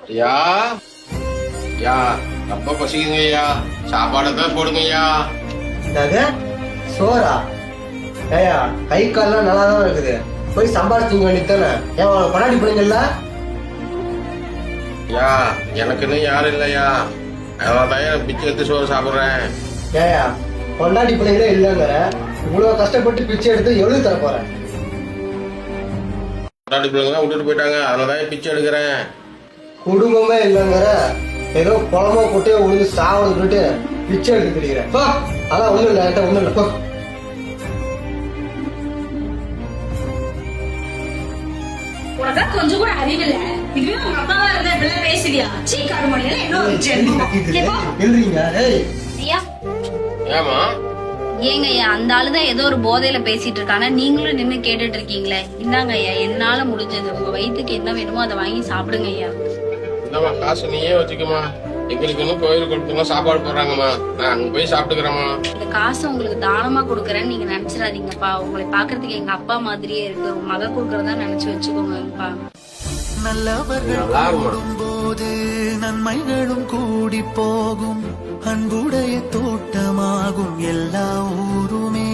ஐயா ஐயா, ரொம்ப பசிக்குங்க ஐயா, சாப்பாடு தான் போடுங்க ஐயா. என்னது சோறா? ஏயா கை கால்லாம் நல்லா தான் இருக்குது, போய் சம்பாதிச்சுங்க வேண்டியதானே. ஏன் உனக்கு கொண்டாடி போனீங்கல்ல? ஐயா எனக்குன்னு யாரும் இல்லையா, அதனாலதான் பிச்சை எடுத்து சோறு சாப்பிடுறேன். ஏயா கொண்டாடி பிள்ளைங்களே இல்லைங்கிற, இவ்வளவு கஷ்டப்பட்டு பிச்சை எடுத்து எவ்வளவு தர போறேன்? கொண்டாடி பிள்ளைங்க விட்டுட்டு போயிட்டாங்க, அதனாலதான் பிச்சை எடுக்கிறேன். குடும்பமே இல்லைங்கிற, ஏதோ குளமோ குட்டையோ உழுந்து சாவணும் சொல்லிட்டு பிச்சை எடுத்து தெரிகிறேன். அதான் ஒண்ணும் இல்லை, என்கிட்ட ஒண்ணும் இல்லை. போ. உனக்கு கொஞ்சம் கூட அறிவில்ல. இதுவே உங்க அப்பாவா இருந்தா இப்படிலாம் பேசுவியா? சீ கருமணியில என்ன ஒரு ஜென்மம். எழுறீங்க? ஏய் ஐயா ஏமா ஏங்க ஐயா, அந்த ஆளுதான் ஏதோ ஒரு போதையில பேசிட்டு இருக்காங்க, நீங்களும் நின்னு கேட்டுட்டு இருக்கீங்களே. இந்தாங்க ஐயா, என்னால முடிஞ்சது. உங்க வயிற்றுக்கு என்ன வேணுமோ அதை வாங்கி சாப்பிடுங்க ஐயா. இந்தம்மா காசு நீயே வச்சுக்கமா, எங்களுக்கு இன்னும் கோயிலுக்கு கொடுத்தோம்னா சாப்பாடு போடுறாங்கம்மா, நான் அங்க போய் சாப்பிட்டுக்கிறேம்மா. இந்த காசை உங்களுக்கு தானமா கொடுக்கறேன்னு நீங்க நினைச்சிடாதீங்கப்பா. உங்களை பாக்குறதுக்கு எங்க அப்பா மாதிரியே இருக்கு. உங்க மக கொடுக்கறதா நினைச்சு வச்சுக்கோங்கப்பா. நல்லவர்கள் கூடும்போது நன்மைகளும் கூடி போகும், அன்புடைய தோட்டமாகும் எல்லா ஊருமே.